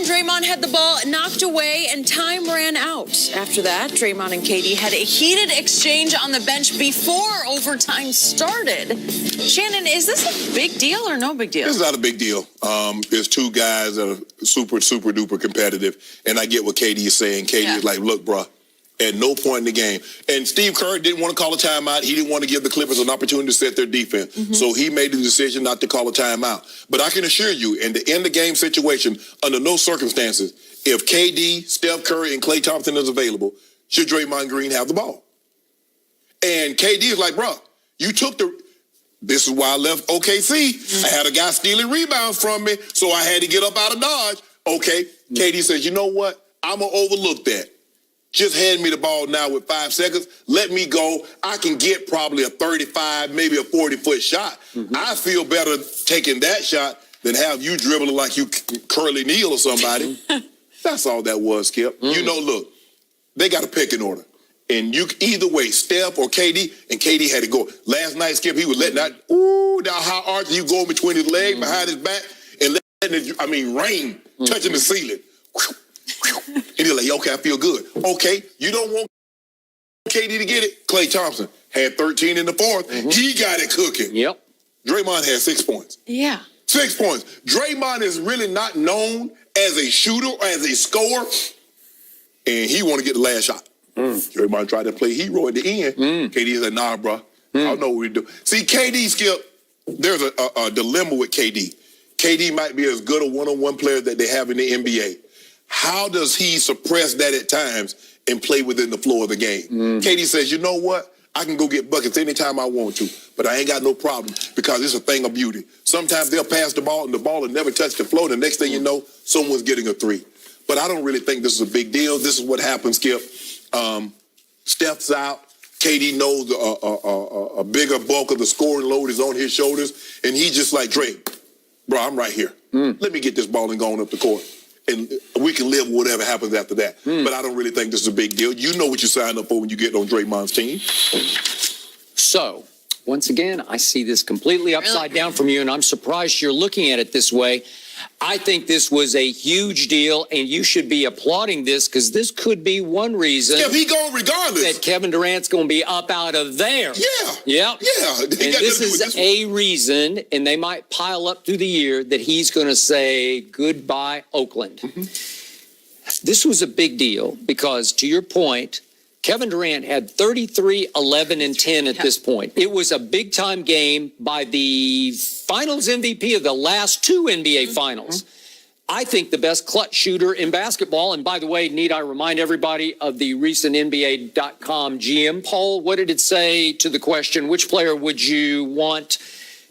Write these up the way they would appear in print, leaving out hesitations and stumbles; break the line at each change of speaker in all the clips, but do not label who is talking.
Draymond had the ball knocked away and time ran out. After that, Draymond and KD had a heated exchange on the bench before overtime started. Shannon, is this a big deal or no big deal?
It's not a big deal. There's two guys that are super duper competitive, and I get what KD is saying. KD is like, look, bruh, at no point in the game. And Steve Kerr didn't want to call a timeout. He didn't want to give the Clippers an opportunity to set their defense. So he made the decision not to call a timeout. But I can assure you, in the end-of-game situation, under no circumstances, if KD, Steph Curry, and Klay Thompson is available, should Draymond Green have the ball? And KD is like, bruh, you took the... This is why I left OKC. I had a guy stealing rebounds from me, so I had to get up out of Dodge. Okay, KD says, you know what? I'm going to overlook that. Just hand me the ball now with 5 seconds. Let me go. I can get probably a 35, maybe a 40-foot shot. I feel better taking that shot than have you dribbling like you Curly Neal or somebody. That's all that was, Skip. You know, look, they got a pecking order. And you either way, Steph or KD, and KD had to go. Last night, Skip, he was letting that, down high arch, you go between his legs, behind his back, and letting it, rain, touching the ceiling. And he's like, okay, I feel good. Okay, you don't want KD to get it? Klay Thompson had 13 in the fourth. He got it cooking.
Yep.
Draymond had 6 points.
Yeah.
6 points. Draymond is really not known as a shooter or as a scorer, and he want to get the last shot. Draymond tried to play hero at the end. KD said, nah, bro. I don't know what we do. See, KD, Skip, there's a dilemma with KD. KD might be as good a one-on-one player that they have in the NBA. How does he suppress that at times and play within the flow of the game? KD says, you know what? I can go get buckets anytime I want to, but I ain't got no problem because it's a thing of beauty. Sometimes they'll pass the ball and the ball will never touch the floor. The next thing you know, someone's getting a three. But I don't really think this is a big deal. This is what happens, Skip. Steph's out. KD knows a bigger bulk of the scoring load is on his shoulders, and he's just like, Drake, bro, I'm right here. Let me get this ball and go on up the court. And we can live with whatever happens after that. But I don't really think this is a big deal. You know what you signed up for when you get on Draymond's team.
So, once again, I see this completely upside down from you, and I'm surprised you're looking at it this way. I think this was a huge deal, and you should be applauding this because this could be one reason
he going regardless.
that Kevin Durant's going to be up out of there.
Yeah.
Yeah.
And
this is a reason, and they might pile up through the year, that he's going to say goodbye, Oakland. This was a big deal because, to your point, Kevin Durant had 33, 11, and 10 at this point. It was a big-time game by the finals MVP of the last two NBA finals. I think the best clutch shooter in basketball. And by the way, need I remind everybody of the recent NBA.com GM poll? What did it say to the question, which player would you want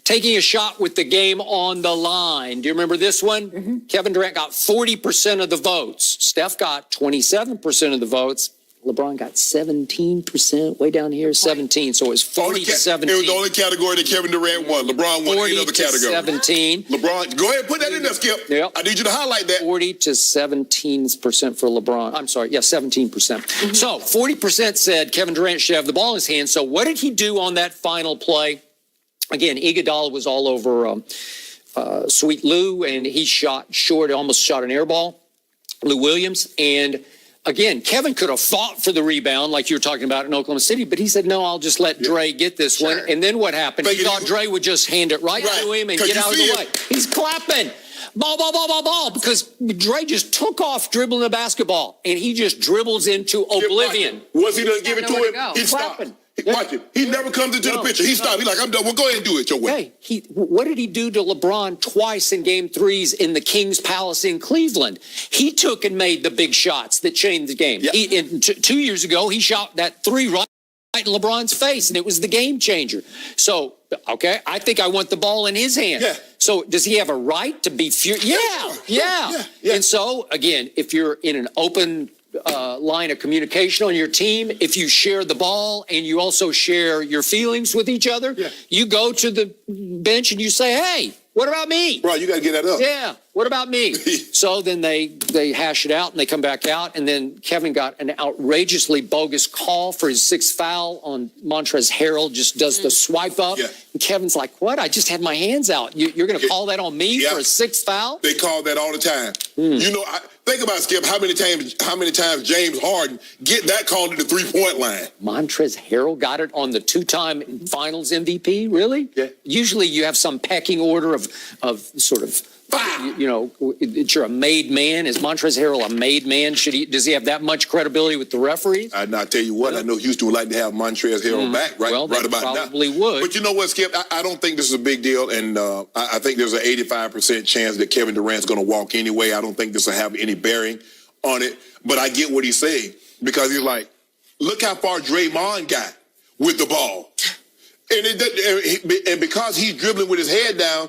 taking a shot with the game on the line? Do you remember this one? Kevin Durant got 40% of the votes. Steph got 27% of the votes. LeBron got 17%, way down here, 17. So it was 40 to 17.
It was the only category that Kevin Durant won. LeBron won any other category.
17.
LeBron, go ahead and put that in there, Skip.
Yep.
I need you to highlight that.
40 to 17% for LeBron. I'm sorry, 17%. So 40% said Kevin Durant should have the ball in his hand. So what did he do on that final play? Again, Iguodala was all over Sweet Lou, and he shot short, almost shot an air ball. Lou Williams, and again, Kevin could have fought for the rebound like you were talking about in Oklahoma City, but he said, no, I'll just let Dre get this one. And then what happened? He thought Dre would just hand it right to him and get out of the way. He's clapping. Ball, because Dre just took off dribbling the basketball, and he just dribbles into oblivion.
Once he doesn't give it to him, he stopped. Watch it. He never comes into the picture. He stopped. He's like, I'm done. Well, go ahead and do it your way.
Hey, what did he do to LeBron twice in game threes in the King's Palace in Cleveland? He took and made the big shots that changed the game. 2 years ago, he shot that three right in LeBron's face, and it was the game changer. So, okay, I think I want the ball in his hand.
Yeah.
So does he have a right to be furious? Yeah. And so, again, if you're in an open line of communication on your team, if you share the ball and you also share your feelings with each other, you go to the bench and you say, hey, what about me?
Bro, you got to get that up.
Yeah. What about me? So then they hash it out and they come back out. And then Kevin got an outrageously bogus call for his sixth foul on Montrezl Harrell, just does the swipe up. Yeah. And Kevin's like, what? I just had my hands out. You're going to call that on me for a sixth foul?
They call that all the time. You know, think about, Skip, how many times James Harden get that called at the three-point line. Montrezl
Harrell got it on the two-time Finals MVP? Really?
Yeah.
Usually you have some pecking order of sort of, you know, you're a made man. Is Montrezl Harrell a made man? Does he have that much credibility with the referees?
I'll tell you what, I know Houston would like to have Montrezl Harrell back right about now.
Probably would.
But you know what, Skip? I don't think this is a big deal, and I think there's an 85% chance that Kevin Durant's going to walk anyway. I don't think this will have any bearing on it, but I get what he's saying, because he's like, look how far Draymond got with the ball. And because he's dribbling with his head down,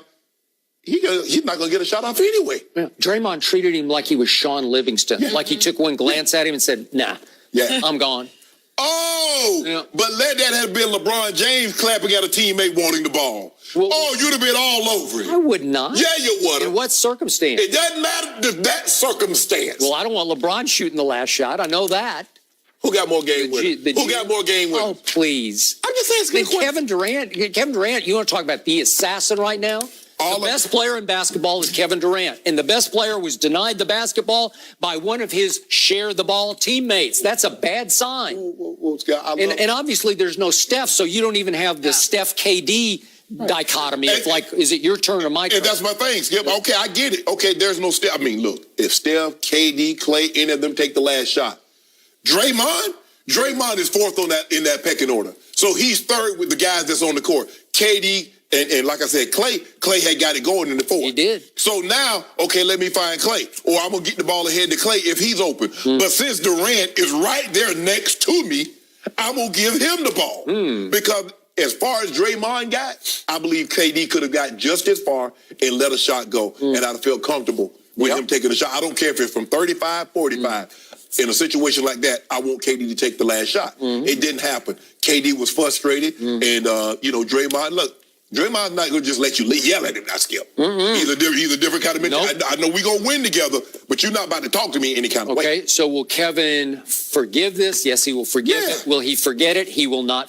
he's not going to get a shot off anyway.
Yeah. Draymond treated him like he was Sean Livingston, like he took one glance at him and said, nah, I'm gone.
But let that have been LeBron James clapping at a teammate wanting the ball. Well, you'd have been all over it.
I would not.
Yeah, you would have.
In what circumstance?
It doesn't matter that circumstance.
Well, I don't want LeBron shooting the last shot. I know that.
Who got more game winners? Who got more game winners?
Oh, please.
I'm just asking.
Kevin Durant, you want to talk about the assassin right now? The best player in basketball is Kevin Durant, and the best player was denied the basketball by one of his share-the-ball teammates. That's a bad sign. And obviously there's no Steph, so you don't even have the Steph-KD dichotomy of like, is it your turn or my turn?
And that's my thing, Skip. Okay, I get it. Okay, there's no Steph. I mean, look, if Steph, KD, Clay, any of them take the last shot, Draymond is fourth in that pecking order. So he's third with the guys that's on the court. KD and like I said, Clay had got it going in the fourth.
He did.
So now, okay, let me find Clay, or I'm gonna get the ball ahead to Clay if he's open. But since Durant is right there next to me, I'm gonna give him the ball because as far as Draymond got, I believe KD could have got just as far and let a shot go, and I'd have felt comfortable with him taking a shot. I don't care if it's from 35, 45. In a situation like that, I want KD to take the last shot. It didn't happen. KD was frustrated, and Draymond. Look, Draymond's not gonna just let you yell at him. Not Skip. He's a different kind of man. Nope. I know we're gonna win together, but you're not about to talk to me any kind of way.
Okay, so will Kevin forgive this? Yes, he will forgive it. Will he forget it? He will not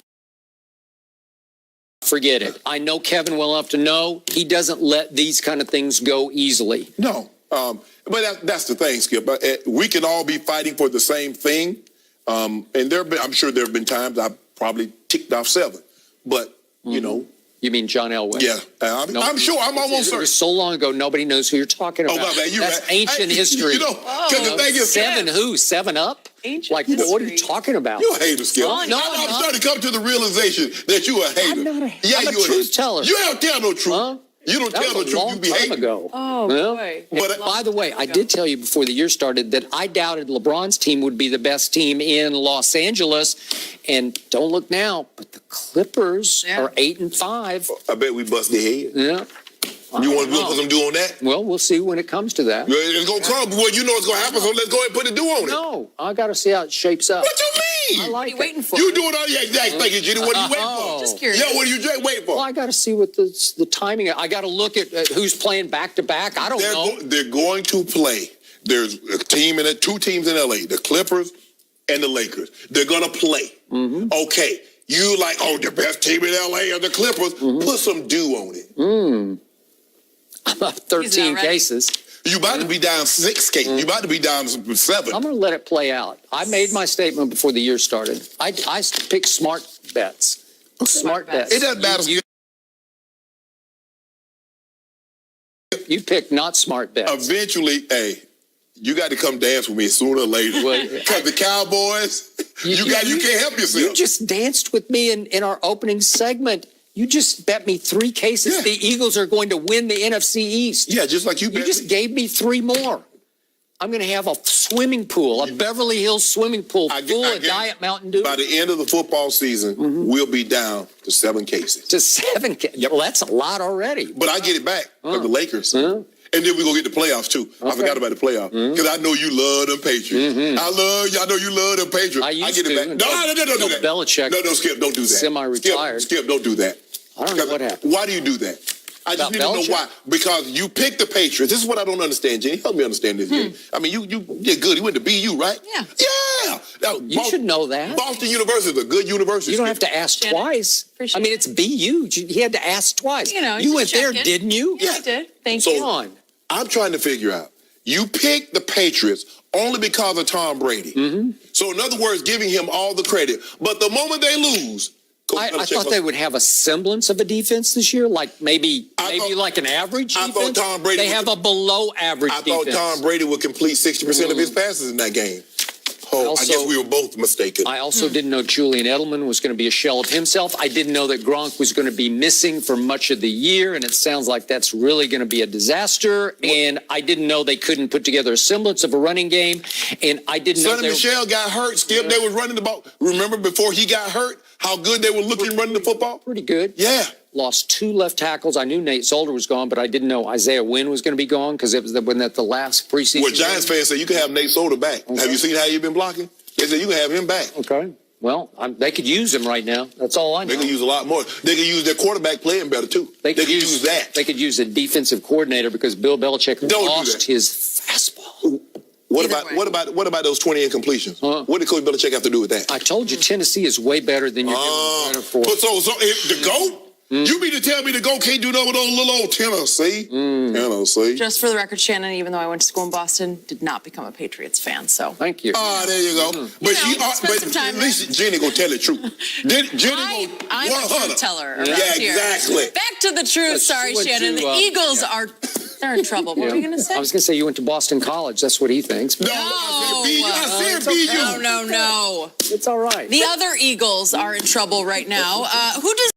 forget it. I know Kevin well enough to know he doesn't let these kind of things go easily.
No. But that's the thing, Skip. We can all be fighting for the same thing. And I'm sure there have been times I've probably ticked off 7. But, you know.
You mean John Elway?
Yeah. I'm sure. I'm almost certain.
It was so long ago, nobody knows who you're talking about.
Oh, my bad.
That's ancient history.
You know, because the thing is.
7 who? 7 Up?
Ancient
history. What are you talking about?
You're a hater, Skip.
No,
I'm starting to come to the realization that you're a hater.
I'm not a hater. Yeah, I'm a truth teller.
You don't tell no truth. Huh? You don't tell the truth. You be hating.
Ago.
Oh, boy.
But by the way, I did tell you before the year started that I doubted LeBron's team would be the best team in Los Angeles. And don't look now, but the Clippers are 8-5.
I bet we bust their head.
Yeah.
You want to put them do on that?
Well, we'll see when it comes to that.
It's going to come. Well, you know it's going to happen, so let's go ahead and put a do on it.
No, I got to see how it shapes up.
What you mean?
I like it. Waiting for
you doing all thank you, Jenny. What are you waiting for?
Just curious.
Yeah, what are you waiting for?
Well, I got to see what the timing. I got to look at who's playing back to back. I don't know.
They're going to play. There's a team in it, 2 teams in LA, the Clippers and the Lakers. They're going to play. Okay, you like, the best team in LA are the Clippers. Put some dew on it.
About 13 cases.
You about to be down 6 cases. You about to be down 7.
I'm going to let it play out. I made my statement before the year started. I picked smart bets. Smart bets.
It doesn't matter.
You picked not smart bets.
Eventually, you got to come dance with me sooner or later. Because the Cowboys, you can't help yourself.
You just danced with me in our opening segment. You just bet me 3 cases the Eagles are going to win the NFC East.
Yeah, just like you bet.
You just gave me 3 more. I'm going to have a swimming pool, a Beverly Hills swimming pool full of Diet Mountain Dew.
By the end of the football season, we'll be down to 7 cases.
To 7 cases? Yep. Well, that's a lot already.
But I get it back of the Lakers. And then we're going to get the playoffs, too. Okay. I forgot about the playoffs. Because I know you love them Patriots. I know you love them Patriots.
I
get it back. No, don't do that.
Belichick.
No, Skip, don't do that.
Semi-retired.
Skip, don't do that.
I don't know what happened.
Why do you do that? I just
About
need to know
Belichick?
why. Because you picked the Patriots. This is what I don't understand, Jenny. Help me understand this, Jenny. I mean, you're good. You went to BU, right?
Yeah.
Yeah. Now,
You should know that.
Boston University is a good university.
You don't have to ask
Janet,
twice.
appreciate
I mean, it's BU. He had to ask twice.
You know,
you
just
went there,
checking.
didn't you?
Yeah, I did. Thank
So-
you.
Come on.
I'm trying to figure out. You picked the Patriots only because of Tom Brady. So, in other words, giving him all the credit. But the moment they lose, Coach
I
Belichick
thought
goes,
they would have a semblance of a defense this year, like maybe
thought-
like an average
I
defense.
thought Tom Brady
They
would-
have a below average
I thought
defense.
Tom Brady would complete 60% of his passes in that game. Oh, I
Also-
guess we were both mistaken.
I also didn't know Julian Edelman was going to be a shell of himself. I didn't know that Gronk was going to be missing for much of the year, and it sounds like that's really going to be a disaster. And I didn't know they couldn't put together a semblance of a running game. And I didn't know
Sonny
they
Michel got hurt. Skip, they was running the ball. Remember before he got hurt, how good they were looking running the football?
pretty good.
Yeah.
Lost 2 left tackles. I knew Nate Solder was gone, but I didn't know Isaiah Wynn was going to be gone because it was when that the last preseason.
Well, Giants fans say you can have Nate Solder back. Have you seen how you've been blocking? They said you can have him back.
Okay. Well, they could use him right now. That's all I know.
They could use a lot more. They could use their quarterback playing better, too. They could use that.
They could use a defensive coordinator because Bill Belichick
Don't do
lost
that.
his fastball.
What
Either
about
way.
those 20 incompletions? What did Coach Belichick have to do with that?
I told you Tennessee is way better than you're giving credit for.
But so if the GOAT? You mean to tell me the GOAT can't do nothing with those little old Tennessee? Tennessee.
Just for the record, Shannon, even though I went to school in Boston, did not become a Patriots fan. So
Thank you.
There you go. But
spend some time
at least Jenny gonna tell the truth. Jenny
I'm a truth teller around
Yeah,
here.
exactly.
Back to the truth. Sorry,
went
Shannon.
to,
The Eagles they're in trouble. What were you going to say?
I was going to say you went to Boston College. That's what he thinks.
No, I said BU.
No.
It's all right.
The other Eagles are in trouble right now. Who does